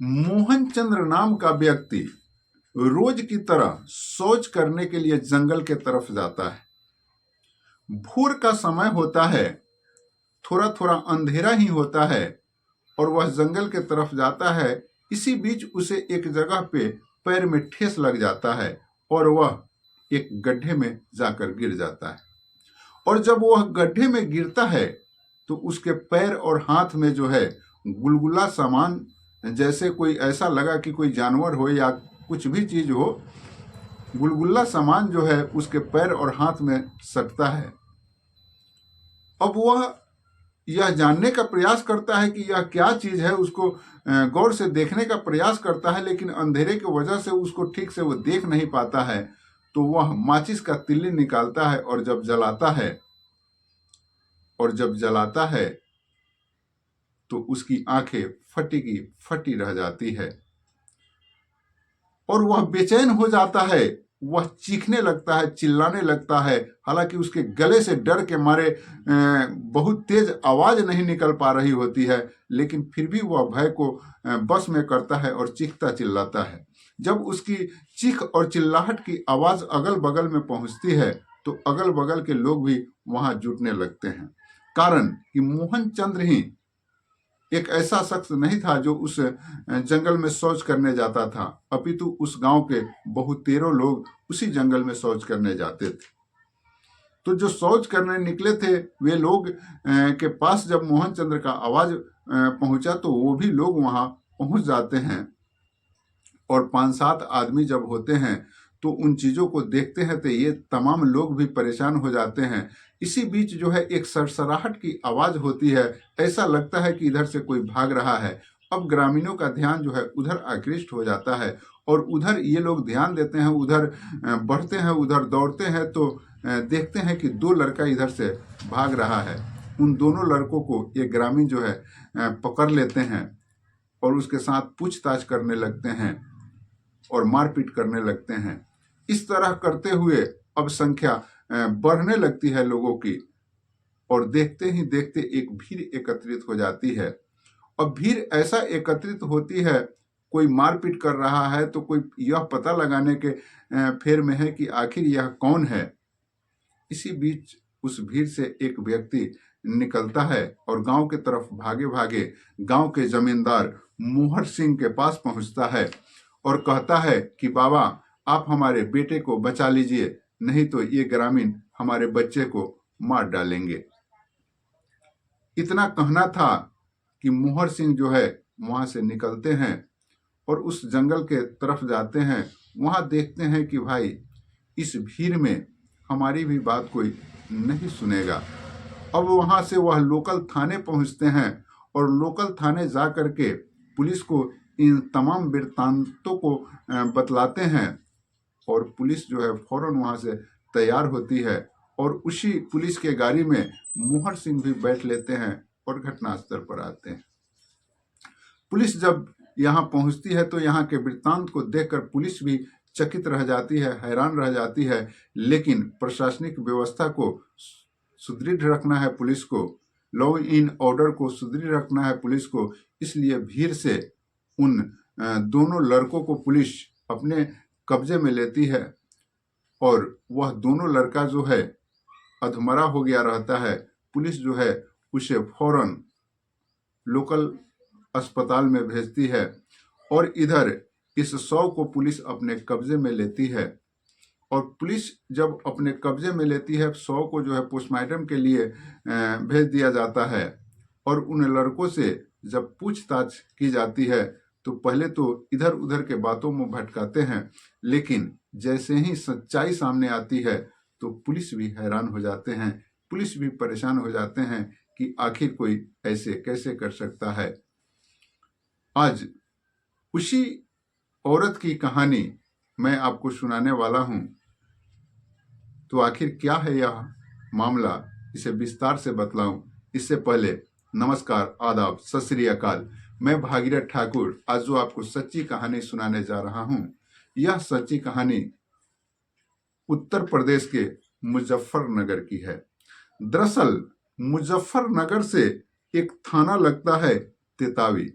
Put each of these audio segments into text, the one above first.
मोहनचंद्र नाम का व्यक्ति रोज की तरह शौच करने के लिए जंगल के तरफ जाता है। भोर का समय होता है, थोड़ा थोड़ा अंधेरा ही होता है और वह जंगल के तरफ जाता है। इसी बीच उसे एक जगह पे पैर में ठेस लग जाता है और वह एक गड्ढे में जाकर गिर जाता है। और जब वह गड्ढे में गिरता है तो उसके पैर और हाथ में जो है गुलगुला सामान, जैसे कोई ऐसा लगा कि कोई जानवर हो या कुछ भी चीज हो, गुलगुला सामान जो है उसके पैर और हाथ में सटता है। अब वह यह जानने का प्रयास करता है कि यह क्या चीज है, उसको गौर से देखने का प्रयास करता है, लेकिन अंधेरे की वजह से उसको ठीक से वो देख नहीं पाता है। तो वह माचिस का तिल्ली निकालता है और जब जलाता है तो उसकी आंखें फटी की फटी रह जाती है और वह बेचैन हो जाता है। वह चीखने लगता है, चिल्लाने लगता है। हालांकि उसके गले से डर के मारे बहुत तेज आवाज नहीं निकल पा रही होती है, लेकिन फिर भी वह भय को बस में करता है और चीखता चिल्लाता है। जब उसकी चीख और चिल्लाहट की आवाज अगल बगल में पहुंचती है तो अगल बगल के लोग भी वहां जुटने लगते हैं। कारण कि मोहनचंद्र ही एक ऐसा शख्स नहीं था जो उस जंगल में शौच करने जाता था, अपितु उस गांव के बहुतेरों लोग उसी जंगल में शौच करने जाते थे। तो जो शौच करने निकले थे वे लोग के पास जब मोहनचंद्र का आवाज पहुंचा तो वो भी लोग वहां पहुंच जाते हैं और 5-7 आदमी जब होते हैं तो उन चीजों को देखते हैं तो ये तमाम लोग भी परेशान हो जाते हैं। इसी बीच जो है एक सरसराहट की आवाज होती है, ऐसा लगता है कि इधर से कोई भाग रहा है। अब ग्रामीणों का ध्यान जो है उधर आकृष्ट हो जाता है और उधर ये लोग ध्यान देते हैं, उधर बढ़ते हैं, उधर दौड़ते हैं तो देखते हैं कि 2 लड़का इधर से भाग रहा है। उन दोनों लड़कों को ये ग्रामीण जो है पकड़ लेते हैं और उसके साथ पूछताछ करने लगते हैं और मारपीट करने लगते हैं। इस तरह करते हुए अब संख्या बढ़ने लगती है लोगों की और देखते ही देखते एक भीड़ एकत्रित हो जाती है। अब भीड़ ऐसा एकत्रित होती है, कोई मारपीट कर रहा है तो कोई यह पता लगाने के फेर में है कि आखिर यह कौन है। इसी बीच उस भीड़ से एक व्यक्ति निकलता है और गांव के तरफ भागे भागे गांव के जमींदार मोहर सिंह के पास पहुंचता है और कहता है कि बाबा, आप हमारे बेटे को बचा लीजिए, नहीं तो ये ग्रामीण हमारे बच्चे को मार डालेंगे। इतना कहना था कि मोहर सिंह जो है वहां से निकलते हैं और उस जंगल के तरफ जाते हैं। वहां देखते हैं कि भाई इस भीड़ में हमारी भी बात कोई नहीं सुनेगा। अब वहां से वह लोकल थाने पहुंचते हैं और लोकल थाने जा करके पुलिस को इन तमाम वृत्तांतों को बतलाते हैं और पुलिस जो है फौरन वहां से तैयार होती है और उसी पुलिस के गाड़ी में मोहर सिंह भी बैठ लेते हैं और घटनास्थल पर आते हैं। पुलिस जब यहाँ पहुंचती है तो यहाँ के वृत्तांत को देखकर पुलिस भी चकित रह जाती है, हैरान रह जाती है। लेकिन प्रशासनिक व्यवस्था को सुदृढ़ रखना है पुलिस को, लॉ इन ऑर्डर को सुदृढ़ रखना है पुलिस को, इसलिए भीड़ से उन दोनों लड़कों को पुलिस अपने कब्जे में लेती है और वह दोनों लड़का जो है अधमरा हो गया रहता है। पुलिस जो है उसे फौरन लोकल अस्पताल में भेजती है और इधर इस शव को पुलिस अपने कब्जे में लेती है और पुलिस जब अपने कब्जे में लेती है शव को जो है पोस्टमार्टम के लिए भेज दिया जाता है और उन लड़कों से जब पूछताछ की जाती है तो पहले तो इधर उधर के बातों में भटकाते हैं, लेकिन जैसे ही सच्चाई सामने आती है तो पुलिस भी हैरान हो जाते हैं, पुलिस भी परेशान हो जाते हैं कि आखिर कोई ऐसे कैसे कर सकता है। आज उसी औरत की कहानी मैं आपको सुनाने वाला हूं। तो आखिर क्या है यह मामला, इसे विस्तार से बतलाऊं इससे पहले नमस्कार, आदाब, सत श्री अकाल। मैं भागीरथ ठाकुर आज जो आपको सच्ची कहानी सुनाने जा रहा हूं, यह सच्ची कहानी उत्तर प्रदेश के मुजफ्फरनगर की है। दरअसल मुजफ्फरनगर से एक थाना लगता है तेतावी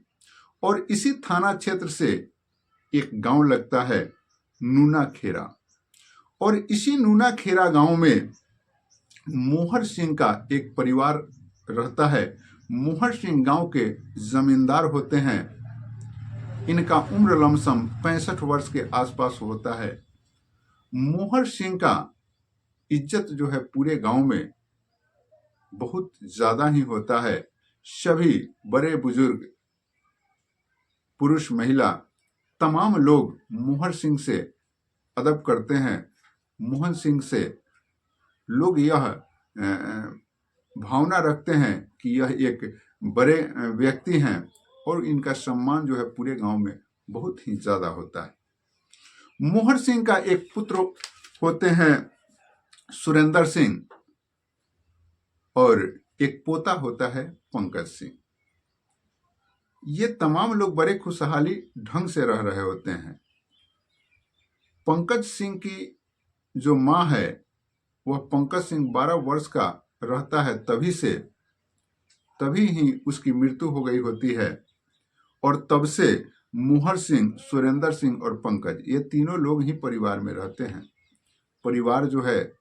और इसी थाना क्षेत्र से एक गांव लगता है नूना खेरा, और इसी नूना खेरा गांव में मोहर सिंह का एक परिवार रहता है। मोहर सिंह गांव के जमींदार होते हैं। इनका उम्र लमसम 65 वर्ष के आसपास होता है। मोहर सिंह का इज्जत जो है पूरे गांव में बहुत ज्यादा ही होता है। सभी बड़े बुजुर्ग, पुरुष महिला, तमाम लोग मोहर सिंह से अदब करते हैं। मोहन सिंह से लोग यह भावना रखते हैं कि यह एक बड़े व्यक्ति हैं, और इनका सम्मान जो है पूरे गांव में बहुत ही ज्यादा होता है। मोहर सिंह का एक पुत्र होते हैं सुरेंद्र सिंह, और एक पोता होता है पंकज सिंह। ये तमाम लोग बड़े खुशहाली ढंग से रह रहे होते हैं। पंकज सिंह की जो माँ है, वह पंकज सिंह 12 वर्ष का रहता है तभी ही उसकी मृत्यु हो गई होती है। और तब से मोहर सिंह, सुरेंद्र सिंह और पंकज, ये तीनों लोग ही परिवार में रहते हैं। परिवार जो है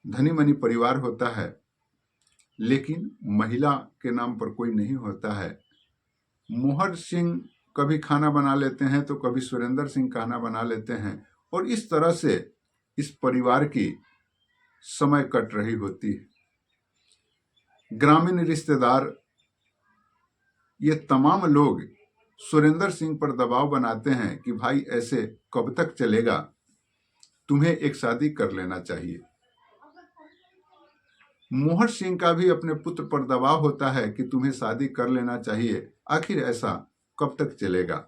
धनी मनी परिवार होता है, लेकिन महिला के नाम पर कोई नहीं होता है। मोहर सिंह कभी खाना बना लेते हैं तो कभी सुरेंद्र सिंह खाना बना लेते हैं, और इस तरह से इस परिवार की समय कट रही होती है। ग्रामीण रिश्तेदार, ये तमाम लोग सुरेंद्र सिंह पर दबाव बनाते हैं कि भाई ऐसे कब तक चलेगा, तुम्हें एक शादी कर लेना चाहिए। मोहर सिंह का भी अपने पुत्र पर दबाव होता है कि तुम्हें शादी कर लेना चाहिए, आखिर ऐसा कब तक चलेगा।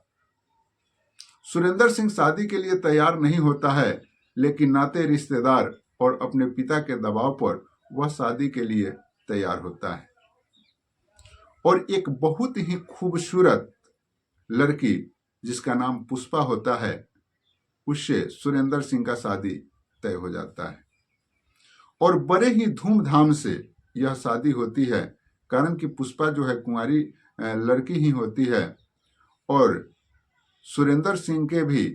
सुरेंद्र सिंह शादी के लिए तैयार नहीं होता है, लेकिन नाते रिश्तेदार और अपने पिता के दबाव पर वह शादी के लिए तैयार होता है। और एक बहुत ही खूबसूरत लड़की जिसका नाम पुष्पा होता है, उससे सुरेंद्र सिंह का शादी तय हो जाता है। और बड़े ही धूमधाम से यह शादी होती है, कारण कि पुष्पा जो है कुंवारी लड़की ही होती है, और सुरेंद्र सिंह के भी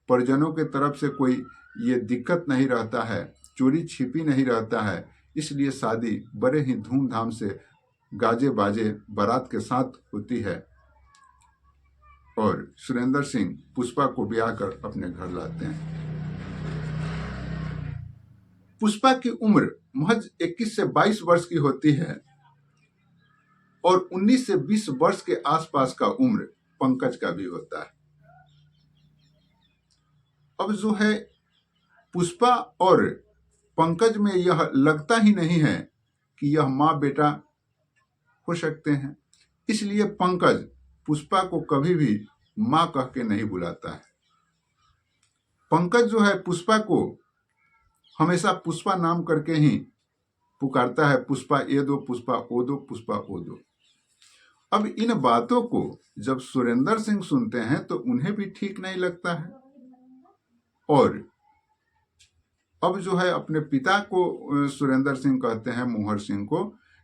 परिजनों के तरफ से कोई ये दिक्कत नहीं रहता है, चोरी छिपी नहीं रहता है। इसलिए शादी बड़े ही धूमधाम से गाजे बाजे बारात के साथ होती है, और सुरेंद्र सिंह पुष्पा को ब्याह कर अपने घर लाते हैं। पुष्पा की उम्र महज 21 से 22 वर्ष की होती है, और 19 से 20 वर्ष के आसपास का उम्र पंकज का भी होता है। अब जो है पुष्पा और पंकज में यह लगता ही नहीं है कि यह माँ बेटा हो सकते हैं, इसलिए पंकज पुष्पा को कभी भी माँ कह के नहीं बुलाता है। पंकज जो है पुष्पा को हमेशा पुष्पा नाम करके ही पुकारता है, पुष्पा ये दो, पुष्पा ओ दो, पुष्पा ओ दो। अब इन बातों को जब सुरेंद्र सिंह सुनते हैं तो उन्हें भी ठीक नहीं लगता है, और अब जो है अपने पिता को सुरेंद्र सिंह कहते हैं मोहर सिंह को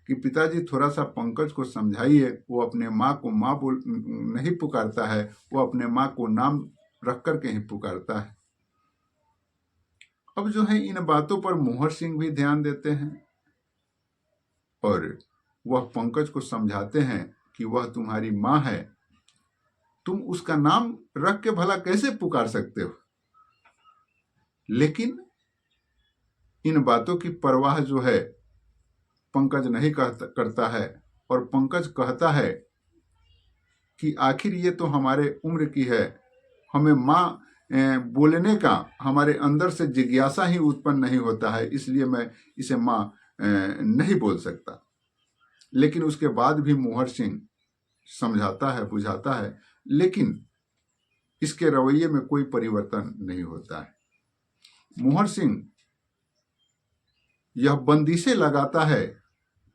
कि पिताजी थोड़ा सा पंकज को समझाइए, वो अपने माँ को माँ बोल नहीं पुकारता है, वो अपने माँ को नाम रख करके ही पुकारता है। अब जो है इन बातों पर मोहर सिंह भी ध्यान देते हैं, और वह पंकज को समझाते हैं कि वह तुम्हारी माँ है, तुम उसका नाम रख के भला कैसे पुकार सकते हो। लेकिन इन बातों की परवाह जो है पंकज नहीं करता है, और पंकज कहता है कि आखिर ये तो हमारे उम्र की है, हमें माँ बोलने का हमारे अंदर से जिज्ञासा ही उत्पन्न नहीं होता है, इसलिए मैं इसे माँ नहीं बोल सकता। लेकिन उसके बाद भी मोहर सिंह समझाता है, बुझाता है, लेकिन इसके रवैये में कोई परिवर्तन नहीं होता है। मोहर सिंह यह बंदिशें लगाता है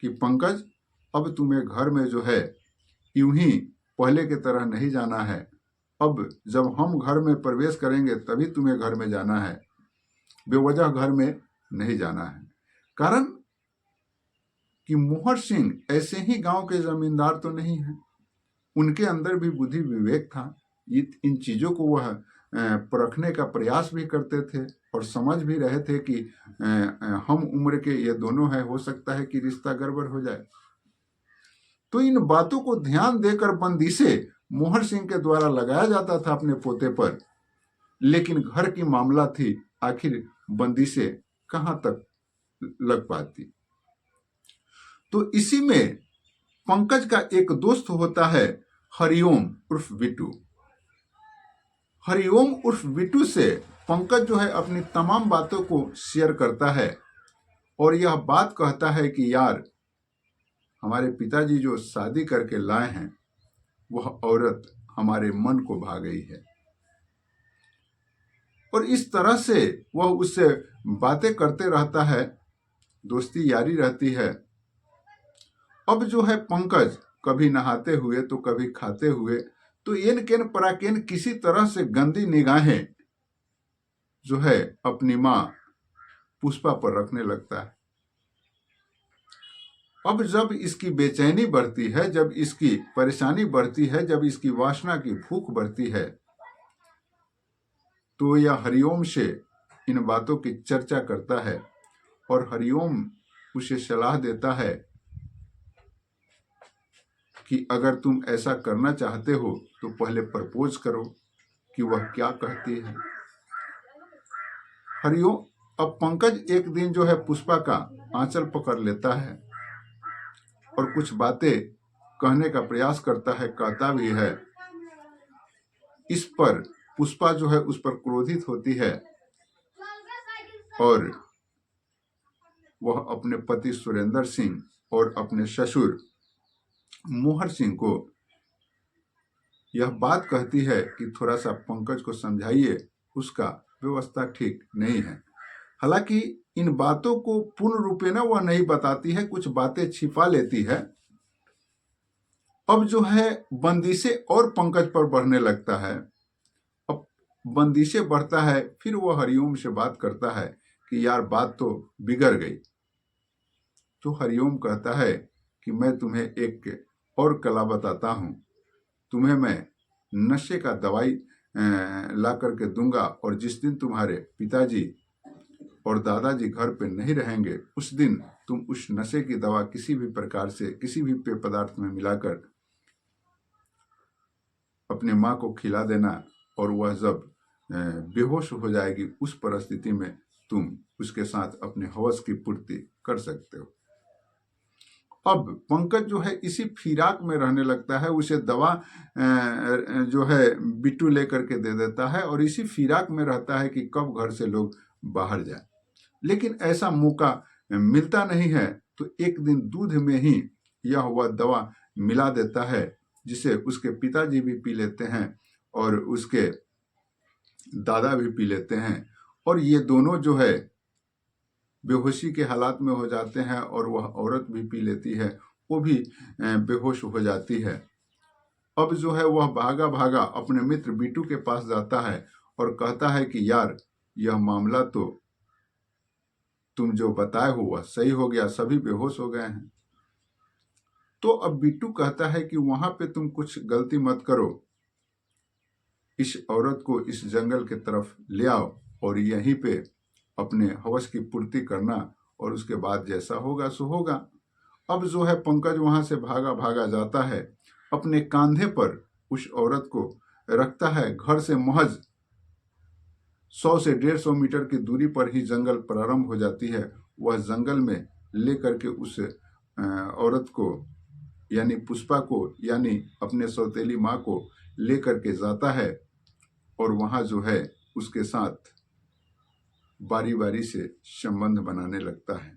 कि पंकज, अब तुम्हें घर में जो है यूं ही पहले की तरह नहीं जाना है, अब जब हम घर में प्रवेश करेंगे तभी तुम्हें घर में जाना है, बेवजह घर में नहीं जाना है। कारण कि मोहर सिंह ऐसे ही गांव के जमींदार तो नहीं है, उनके अंदर भी बुद्धि विवेक था। इन चीजों को वह परखने का प्रयास भी करते थे और समझ भी रहे थे कि हम उम्र के ये दोनों है, हो सकता है कि रिश्ता गड़बड़ हो जाए। तो इन बातों को ध्यान देकर बंदिशे मोहर सिंह के द्वारा लगाया जाता था अपने पोते पर, लेकिन घर की मामला थी, आखिर बंदिशे कहां तक लग पाती। तो इसी में पंकज का एक दोस्त होता है हरिओम उर्फ बिट्टू। हरिओम उर्फ बिट्टू से पंकज जो है अपनी तमाम बातों को शेयर करता है और यह बात कहता है कि यार, हमारे पिताजी जो शादी करके लाए हैं वह औरत हमारे मन को भा गई है। और इस तरह से वह उससे बातें करते रहता है, दोस्ती यारी रहती है। अब जो है पंकज कभी नहाते हुए तो कभी खाते हुए तो एन केन पराकेन किसी तरह से गंदी निगाहें जो है अपनी मां पुष्पा पर रखने लगता है। अब जब इसकी बेचैनी बढ़ती है, जब इसकी परेशानी बढ़ती है, जब इसकी वासना की भूख बढ़ती है, तो यह हरिओम से इन बातों की चर्चा करता है और हरिओम उसे सलाह देता है कि अगर तुम ऐसा करना चाहते हो तो पहले प्रपोज करो, कि वह क्या कहती है। हरिओम अब पंकज एक दिन जो है पुष्पा का आंचल पकड़ लेता है और कुछ बातें कहने का प्रयास करता है, कहता भी है। इस पर पुष्पा जो है उस पर क्रोधित होती है और वह अपने पति सुरेंद्र सिंह और अपने ससुर मोहर सिंह को यह बात कहती है कि थोड़ा सा पंकज को समझाइए, उसका व्यवस्था ठीक नहीं है। हालांकि इन बातों को पूर्ण रूपेण वह नहीं बताती है, कुछ बातें छिपा लेती है। अब जो है बंदिशे और पंकज पर बढ़ने लगता है। अब बंदिशे बढ़ता है, फिर वह हरिओम से बात करता है कि यार बात तो बिगड़ गई। तो हरिओम कहता है कि मैं तुम्हें एक और कला बताता हूं, तुम्हें मैं नशे का दवाई ला करके दूंगा और जिस दिन तुम्हारे पिताजी और दादाजी घर पे नहीं रहेंगे उस दिन तुम उस नशे की दवा किसी भी प्रकार से किसी भी पेय पदार्थ में मिलाकर अपने माँ को खिला देना और वह जब बेहोश हो जाएगी उस परिस्थिति में तुम उसके साथ अपने हवस की पूर्ति कर सकते हो। अब पंकज जो है इसी फिराक में रहने लगता है, उसे दवा जो है बिट्टू लेकर के दे देता है और इसी फिराक में रहता है कि कब घर से लोग बाहर जाए। लेकिन ऐसा मौका मिलता नहीं है, तो एक दिन दूध में ही यह वह दवा मिला देता है जिसे उसके पिताजी भी पी लेते हैं और उसके दादा भी पी लेते हैं और ये दोनों जो है बेहोशी के हालात में हो जाते हैं और वह औरत भी पी लेती है, वो भी बेहोश हो जाती है। अब जो है वह भागा भागा अपने मित्र बिट्टू के पास जाता है और कहता है कि यार, यह मामला तो तुम जो बताए हो वह सही हो गया, सभी बेहोश हो गए हैं। तो अब बिट्टू कहता है कि वहां पे तुम कुछ गलती मत करो, इस औरत को इस जंगल के तरफ ले आओ और यहीं पे अपने हवस की पूर्ति करना और उसके बाद जैसा होगा सो होगा। अब जो है पंकज वहां से भागा भागा जाता है, अपने कांधे पर उस औरत को रखता है। घर से महज 100 से 150 मीटर की दूरी पर ही जंगल प्रारंभ हो जाती है। वह जंगल में लेकर के उस औरत को यानी पुष्पा को यानी अपने सौतेली माँ को लेकर के जाता है और वहां जो है उसके साथ बारी बारी से संबंध बनाने लगता है।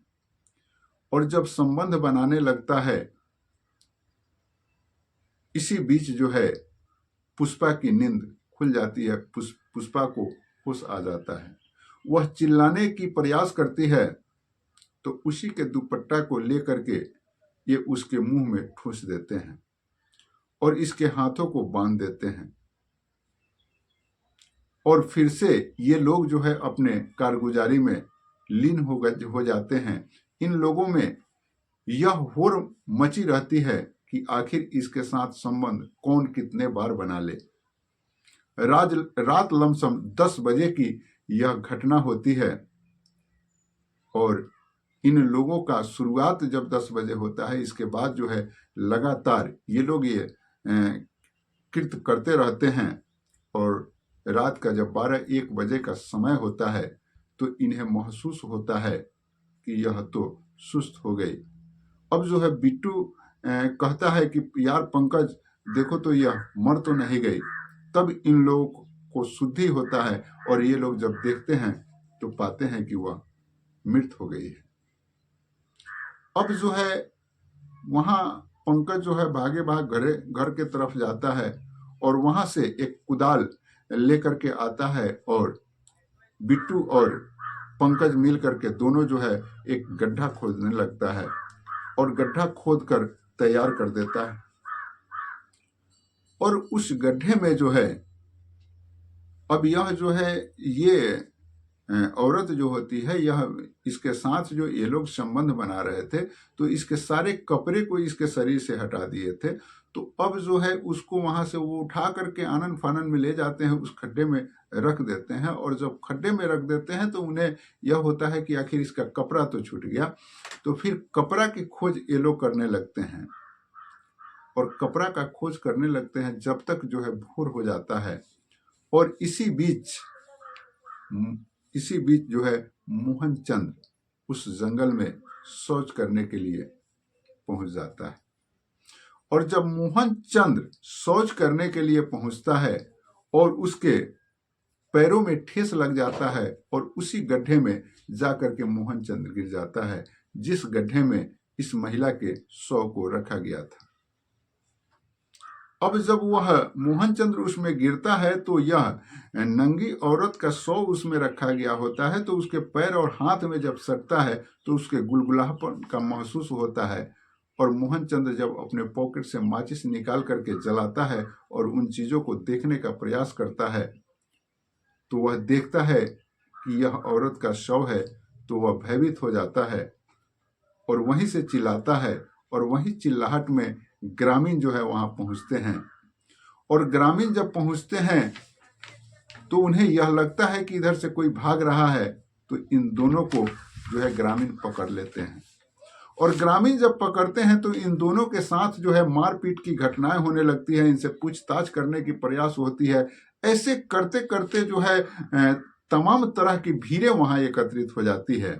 और जब संबंध बनाने लगता है, इसी बीच जो है पुष्पा की नींद खुल जाती है, पुष्पा को होश आ जाता है। वह चिल्लाने की प्रयास करती है तो उसी के दुपट्टा को लेकर के ये उसके मुंह में ठूस देते हैं और इसके हाथों को बांध देते हैं और फिर से ये लोग जो है अपने कारगुजारी में लीन हो जाते हैं। इन लोगों में यह होड़ मची रहती है कि आखिर इसके साथ संबंध कौन कितने बार बना ले। रात लमसम 10 बजे की यह घटना होती है और इन लोगों का शुरुआत जब 10 बजे होता है, इसके बाद जो है लगातार ये लोग ये कृत्य करते रहते हैं और रात का जब 12-1 बजे का समय होता है तो इन्हें महसूस होता है कि यह तो सुस्त हो गई। अब जो है बिट्टू कहता है कि यार पंकज देखो तो यह मर तो नहीं गई। तब इन लोगों को शुद्धि होता है और ये लोग जब देखते हैं तो पाते हैं कि वह मृत हो गई है। अब जो है वहां पंकज जो है भागे भाग घर के तरफ जाता है और वहां से एक कुदाल लेकर के आता है और बिट्टू और पंकज मिल करके दोनों जो है एक गड्ढा खोदने लगता है और गड्ढा खोद कर तैयार कर देता है। और उस गड्ढे में जो है अब यह जो है ये औरत जो होती है, यह इसके साथ जो ये लोग संबंध बना रहे थे तो इसके सारे कपड़े को इसके शरीर से हटा दिए थे। तो अब जो है उसको वहां से वो उठा करके आनन फानन में ले जाते हैं, उस खड्डे में रख देते हैं। और जब खड्डे में रख देते हैं तो उन्हें यह होता है कि आखिर इसका कपड़ा तो छूट गया। तो फिर कपड़ा की खोज ये लोग करने लगते हैं और कपड़ा का खोज करने लगते हैं जब तक जो है भोर हो जाता है। और इसी बीच जो है मोहन चंद उस जंगल में शौच करने के लिए पहुंच जाता है। और जब मोहन चंद शौच करने के लिए पहुंचता है और उसके पैरों में ठेस लग जाता है और उसी गड्ढे में जाकर के मोहन चंद गिर जाता है, जिस गड्ढे में इस महिला के शव को रखा गया था। अब जब वह मोहन चंद्र उसमें गिरता है तो यह नंगी औरत का शव उसमें रखा गया होता है। तो उसके पैर और हाथ में जब सटता है तो उसके गुलगुलाहट का महसूस होता है। और मोहन चंद्र जब अपने पॉकेट से माचिस निकाल करके जलाता है और उन चीजों को देखने का प्रयास करता है तो वह देखता है कि यह औरत का शव है। तो वह भयभीत हो जाता है और वहीं से चिल्लाता है और वहीं चिल्लाहट में ग्रामीण जो है वहां पहुंचते हैं। और ग्रामीण जब पहुंचते हैं तो उन्हें यह लगता है कि इधर से कोई भाग रहा है। तो इन दोनों को जो है ग्रामीण पकड़ लेते हैं। और ग्रामीण जब पकड़ते हैं तो इन दोनों के साथ जो है मारपीट की घटनाएं होने लगती है, इनसे पूछताछ करने की प्रयास होती है। ऐसे करते करते जो है तमाम तरह की भीड़ें वहां एकत्रित हो जाती है।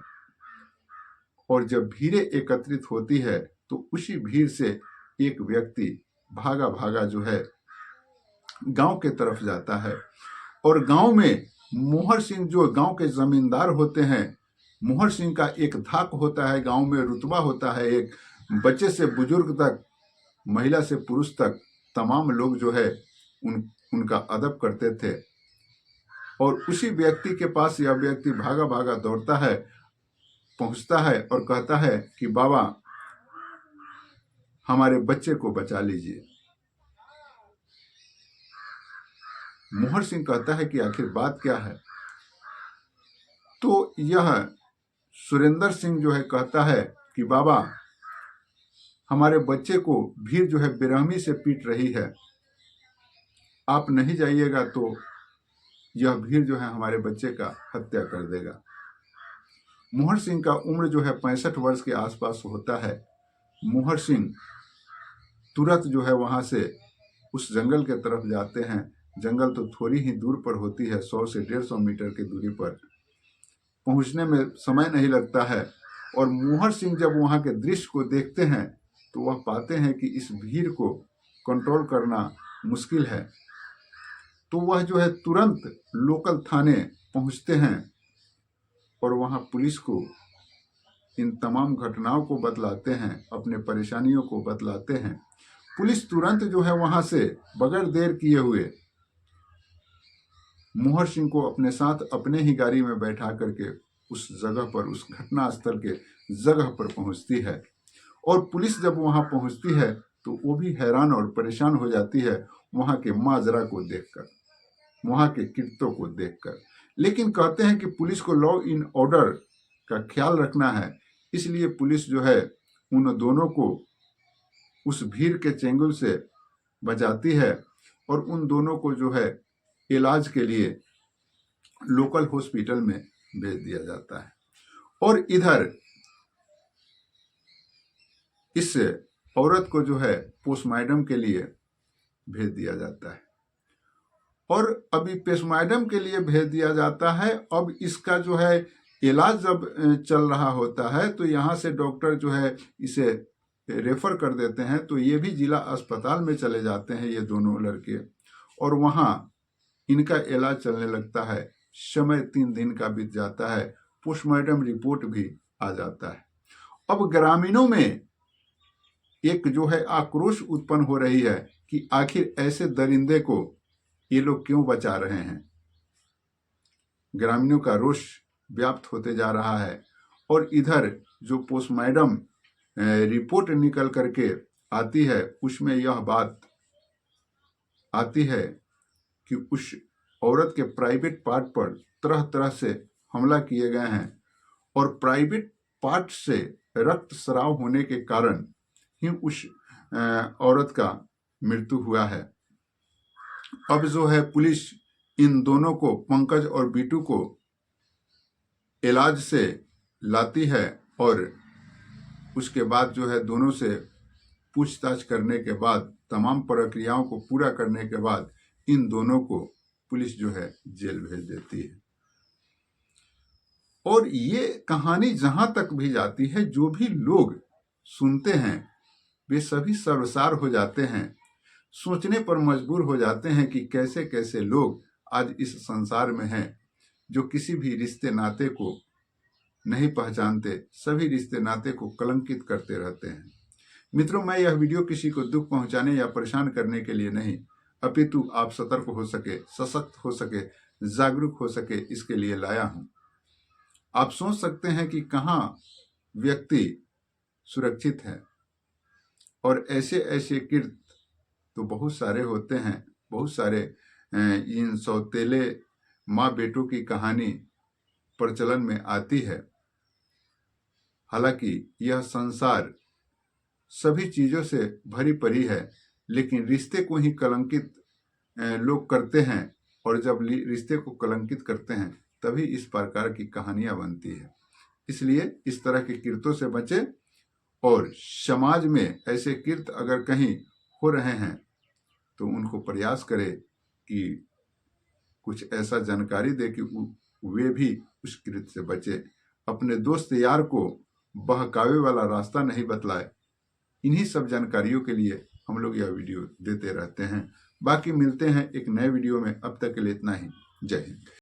और जब भीड़ें एकत्रित होती है तो उसी भीड़ से एक व्यक्ति भागा भागा जो है गांव के तरफ जाता है। और गांव में मोहर सिंह जो गांव के जमींदार होते हैं, मोहर सिंह का एक धाक होता है, गांव में रुतबा होता है। एक बच्चे से बुजुर्ग तक, महिला से पुरुष तक तमाम लोग जो है उनका अदब करते थे। और उसी व्यक्ति के पास यह व्यक्ति भागा भागा दौड़ता है, पहुंचता है और कहता है कि बाबा हमारे बच्चे को बचा लीजिए। मोहर सिंह कहता है कि आखिर बात क्या है। तो यह सुरेंद्र सिंह जो है कहता है कि बाबा हमारे बच्चे को भीड़ जो है बेरहमी से पीट रही है, आप नहीं जाइएगा तो यह भीड़ जो है हमारे बच्चे का हत्या कर देगा। मोहर सिंह का उम्र जो है 65 वर्ष के आसपास होता है। मोहर सिंह तुरंत जो है वहां से उस जंगल के तरफ जाते हैं। जंगल तो थोड़ी ही दूर पर होती है, 100 से 150 मीटर की दूरी पर। पहुंचने में समय नहीं लगता है। और मोहर सिंह जब वहां के दृश्य को देखते हैं तो वह पाते हैं कि इस भीड़ को कंट्रोल करना मुश्किल है। तो वह जो है तुरंत लोकल थाने पहुंचते हैं और वहां पुलिस को इन तमाम घटनाओं को बतलाते हैं, अपने परेशानियों को बतलाते हैं। पुलिस तुरंत जो है वहां से बगैर देर किए हुए मोहर सिंह को अपने साथ अपने ही गाड़ी में बैठा करके उस जगह पर, उस घटना स्थल के जगह पर पहुंचती है। और पुलिस जब वहां पहुंचती है तो वो भी हैरान और परेशान हो जाती है वहां के माजरा को देखकर, वहां के कृत्यों को देखकर। लेकिन कहते हैं कि पुलिस को लॉ इन ऑर्डर का ख्याल रखना है, इसलिए पुलिस जो है उन दोनों को उस भीड़ के चंगुल से बचाती है और उन दोनों को जो है इलाज के लिए लोकल हॉस्पिटल में भेज दिया जाता है। और इधर इस औरत को जो है पोस्टमार्टम के लिए भेज दिया जाता है। और अभी पोस्टमार्टम के लिए भेज दिया जाता है। अब इसका जो है इलाज जब चल रहा होता है तो यहाँ से डॉक्टर जो है इसे रेफर कर देते हैं, तो ये भी जिला अस्पताल में चले जाते हैं ये दोनों लड़के, और वहाँ इनका इलाज चलने लगता है। समय 3 दिन का बीत जाता है, पोस्टमार्टम रिपोर्ट भी आ जाता है। अब ग्रामीणों में एक जो है आक्रोश उत्पन्न हो रही है कि आखिर ऐसे दरिंदे को ये लोग क्यों बचा रहे हैं। ग्रामीणों का रोष व्याप्त होते जा रहा है। और इधर जो पोस्टमार्टम रिपोर्ट निकल करके आती है उसमें यह बात आती है कि उस औरत के प्राइवेट पार्ट पर तरह तरह से हमला किए गए हैं और प्राइवेट पार्ट से रक्त स्राव होने के कारण ही उस औरत का मृत्यु हुआ है। अब जो है पुलिस इन दोनों को, पंकज और बीटू को, इलाज से लाती है और उसके बाद जो है दोनों से पूछताछ करने के बाद, तमाम प्रक्रियाओं को पूरा करने के बाद इन दोनों को पुलिस जो है जेल भेज देती है। और ये कहानी जहां तक भी जाती है, जो भी लोग सुनते हैं वे सभी सर्वसार हो जाते हैं, सोचने पर मजबूर हो जाते हैं कि कैसे कैसे लोग आज इस संसार में हैं जो किसी भी रिश्ते नाते को नहीं पहचानते, सभी रिश्ते नाते को कलंकित करते रहते हैं। मित्रों, मैं यह वीडियो किसी को दुख पहुंचाने या परेशान करने के लिए नहीं, अपितु आप सतर्क हो सके, सशक्त हो सके, जागरूक हो सके, इसके लिए लाया हूं। आप सोच सकते हैं कि कहाँ व्यक्ति सुरक्षित है, और ऐसे ऐसे कृत्य तो बहुत सारे होते हैं। बहुत सारे इन सौतेले माँ बेटों की कहानी प्रचलन में आती है। हालांकि यह संसार सभी चीजों से भरी पड़ी है, लेकिन रिश्ते को ही कलंकित लोग करते हैं, और जब रिश्ते को कलंकित करते हैं तभी इस प्रकार की कहानियां बनती है। इसलिए इस तरह के कृत्यों से बचें, और समाज में ऐसे कृत्य अगर कहीं हो रहे हैं तो उनको प्रयास करें कि कुछ ऐसा जानकारी दे कि वे भी उस कृत्य से बचे। अपने दोस्त यार को बहकावे वाला रास्ता नहीं बतलाए। इन्हीं सब जानकारियों के लिए हम लोग यह वीडियो देते रहते हैं। बाकी मिलते हैं एक नए वीडियो में, अब तक के लिए इतना ही। जय हिंद।